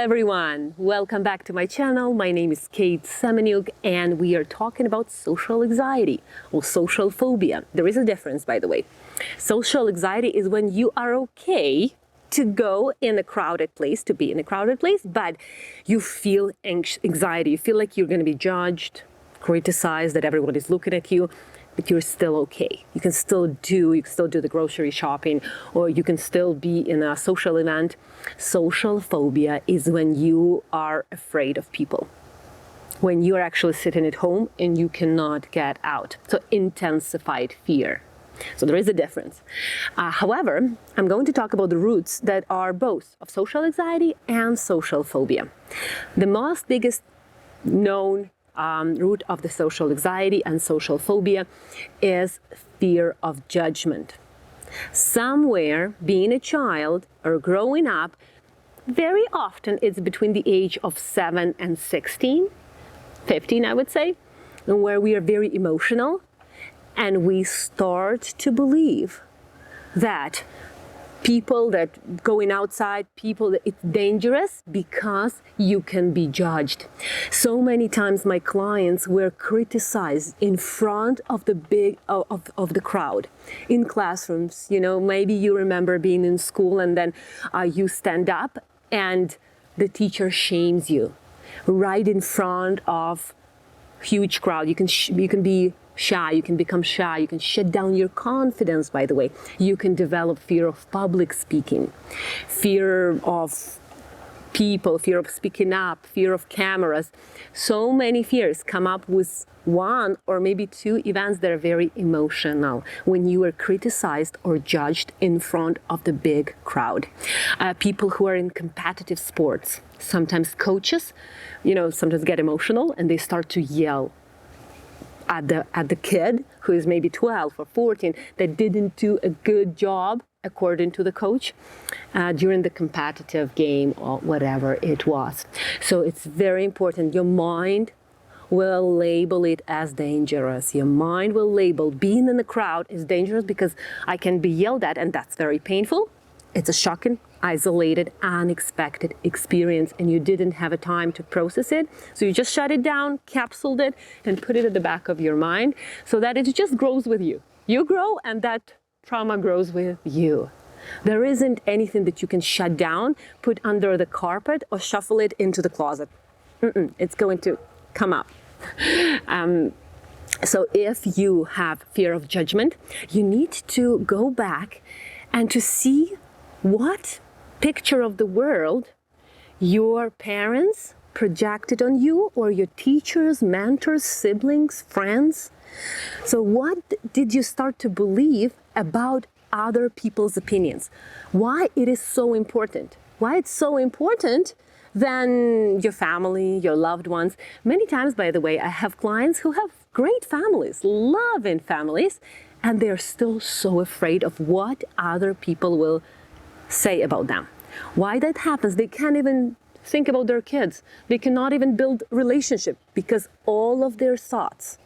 everyone, welcome back to my channel. My name is KateSemeniuk and we are talking about social anxiety or social phobia. There is a difference, by the way. Social anxiety is when you are okay to go in a crowded place, to be in a crowded place, but you feel anxiety. You feel like you're going to be judged, criticized, that everyone is looking at you, but you're still okay. You can still do the grocery shopping, or you can still be in a social event. Social phobia is when you are afraid of people, when you're actually sitting at home and you cannot get out. So intensified fear. So there is a difference. However, I'm going to talk about the roots that are both of social anxiety and social phobia. The most biggest known root of the social anxiety and social phobia is fear of judgment. Somewhere, being a child or growing up, very often it's between the age of 7 and 16, 15, I would say, and where we are very emotional and we start to believe that people that going outside, people that it's dangerous because you can be judged. So many times my clients were criticized in front of the of the crowd in classrooms. You know, maybe you remember being in school and then you stand up and the teacher shames you right in front of huge crowd. You can be shy, you can become shy, you can shut down your confidence, by the way. You can develop fear of public speaking, fear of people, fear of speaking up, fear of cameras. So many fears come up with one or maybe two events that are very emotional when you are criticized or judged in front of the big crowd. People who are in competitive sports, sometimes coaches, sometimes get emotional and they start to yell at the kid who is maybe 12 or 14 that didn't do a good job according to the coach during the competitive game or whatever it was. So it's very important. Your mind will label it as dangerous. Your mind will label being in the crowd is dangerous because I can be yelled at, and that's very painful. It's a shocking, isolated, unexpected experience, and you didn't have a time to process it. So you just shut it down, capsuled it, and put it at the back of your mind so that it just grows with you. You grow, and that trauma grows with you. There isn't anything that you can shut down, put under the carpet, or shuffle it into the closet. It's going to come up. So if you have fear of judgment, you need to go back and to see what picture of the world your parents projected on you, or your teachers, mentors, siblings, friends. So what did you start to believe about other people's opinions? Why it is so important? Why it's so important than your family, your loved ones? Many times, by the way, I have clients who have great families, loving families, and they're still so afraid of what other people will say about them. Why that happens? They can't even think about their kids. They cannot even build relationship because all of their thoughts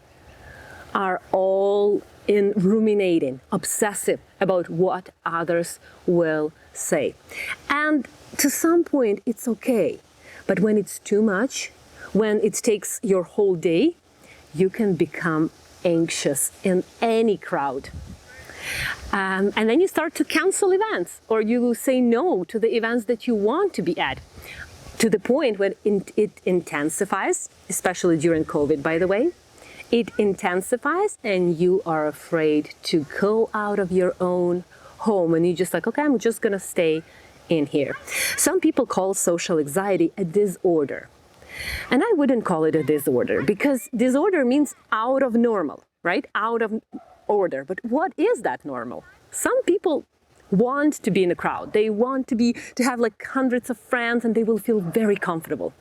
are all in ruminating, obsessive about what others will say. And to some point, it's okay. But when it's too much, when it takes your whole day, you can become anxious in any crowd. And then you start to cancel events, or you say no to the events that you want to be at, to the point when it intensifies, especially during COVID, by the way. It intensifies and you are afraid to go out of your own home, and you're just like, okay, I'm just gonna stay in here. Some people call social anxiety a disorder. And I wouldn't call it a disorder, because disorder means out of normal, right? Out of order. But what is that normal? Some people want to be in a crowd. They want to have like hundreds of friends, and they will feel very comfortable.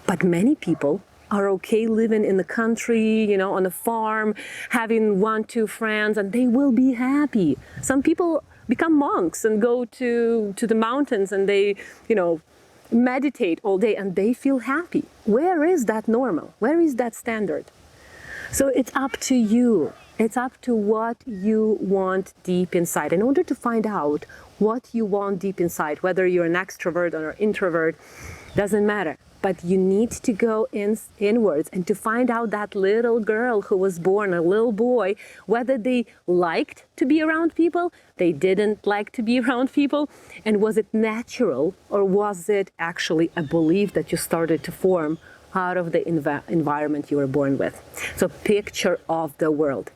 But many people are okay living in the country, on a farm, having 1-2 friends, and they will be happy. Some people become monks and go to the mountains, and they, meditate all day, and they feel happy. Where is that normal? Where is that standard? So it's up to you. It's up to what you want deep inside. In order to find out what you want deep inside, whether you're an extrovert or an introvert, doesn't matter. But you need to go inwards and to find out that little girl who was born, a little boy, whether they liked to be around people, they didn't like to be around people, and was it natural, or was it actually a belief that you started to form out of the environment you were born with? So picture of the world.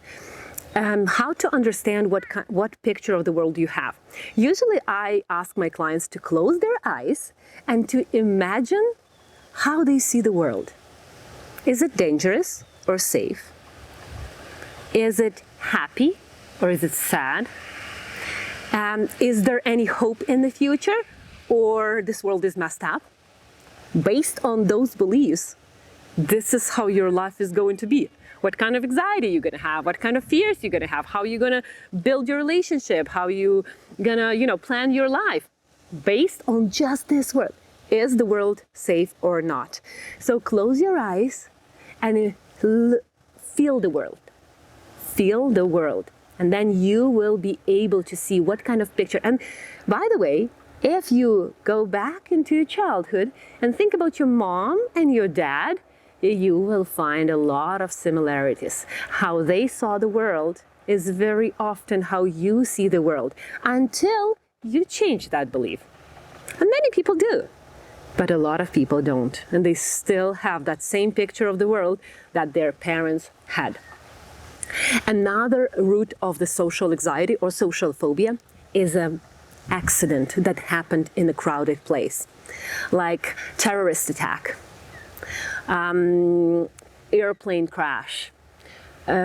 How to understand what picture of the world you have. Usually I ask my clients to close their eyes and to imagine how they see the world. Is it dangerous or safe? Is it happy or is it sad? Is there any hope in the future, or this world is messed up? Based on those beliefs, this is how your life is going to be. What kind of anxiety you're gonna have, what kind of fears you're gonna have, how you're gonna build your relationship, how you gonna, plan your life based on just this world. Is the world safe or not? So close your eyes and feel the world. Feel the world. And then you will be able to see what kind of picture. And by the way, if you go back into your childhood and think about your mom and your dad, you will find a lot of similarities. How they saw the world is very often how you see the world, until you change that belief. And many people do, but a lot of people don't. And they still have that same picture of the world that their parents had. Another root of the social anxiety or social phobia is an accident that happened in a crowded place, like terrorist attack, airplane crash,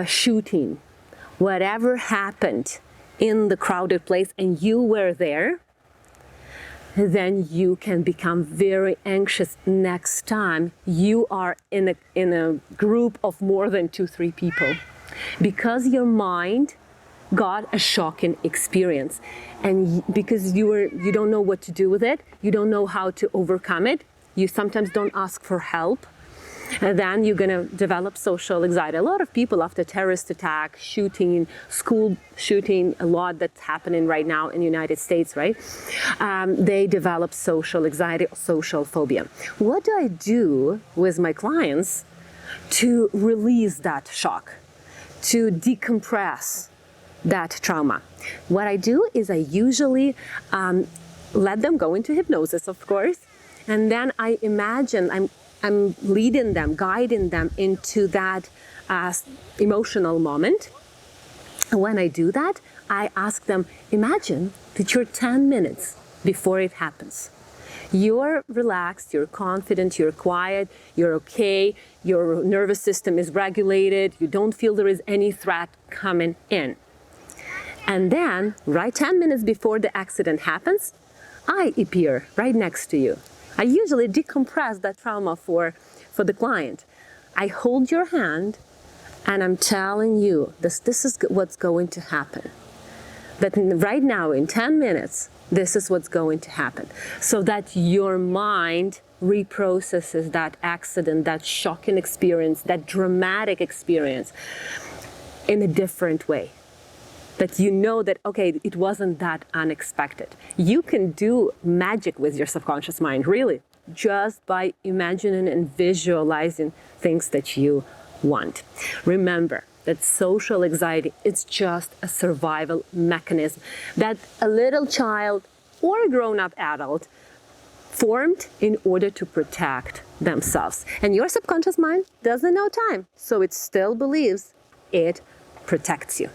shooting, whatever happened in the crowded place and you were there, then you can become very anxious next time you are in a group of more than 2-3 people, because your mind got a shocking experience, and because you don't know what to do with it, you don't know how to overcome it, you sometimes don't ask for help, and then you're going to develop social anxiety. A lot of people after terrorist attack, shooting, school shooting, a lot that's happening right now in the United States, right? They develop social anxiety or social phobia. What do I do with my clients to release that shock, to decompress that trauma? What I do is I usually let them go into hypnosis, of course, and then I imagine I'm leading them, guiding them into that emotional moment. And when I do that, I ask them, imagine that you're 10 minutes before it happens. You're relaxed, you're confident, you're quiet, you're okay, your nervous system is regulated, you don't feel there is any threat coming in. And then, right 10 minutes before the accident happens, I appear right next to you. I usually decompress that trauma for the client. I hold your hand and I'm telling you this is what's going to happen. That right now in 10 minutes, this is what's going to happen. So that your mind reprocesses that accident, that shocking experience, that dramatic experience in a different way. That you know that, okay, it wasn't that unexpected. You can do magic with your subconscious mind, really, just by imagining and visualizing things that you want. Remember that social anxiety is just a survival mechanism that a little child or a grown-up adult formed in order to protect themselves. And your subconscious mind doesn't know time, so it still believes it protects you.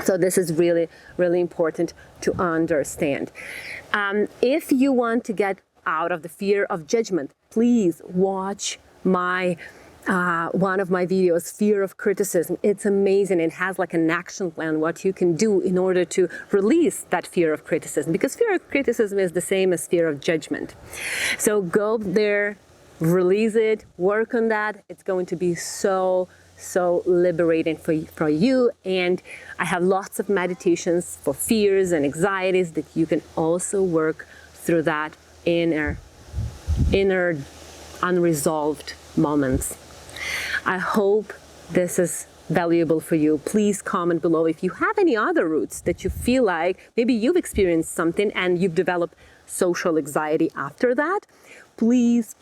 So this is really, really important to understand. If you want to get out of the fear of judgment, please watch my one of my videos, Fear of Criticism. It's amazing. It has like an action plan, what you can do in order to release that fear of criticism, because fear of criticism is the same as fear of judgment. So go there, release it, work on that. It's going to be so liberating for you. And I have lots of meditations for fears and anxieties that you can also work through that inner unresolved moments. I hope this is valuable for you, please comment below. If you have any other roots that you feel like maybe you've experienced something and you've developed social anxiety after that, please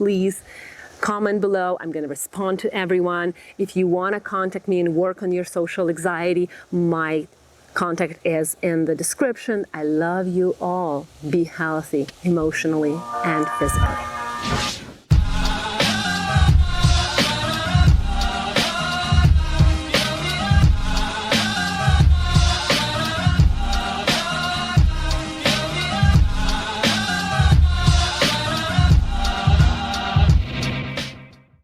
comment below. I'm going to respond to everyone. If you want to contact me and work on your social anxiety, my contact is in the description. I love you all. Be healthy emotionally and physically.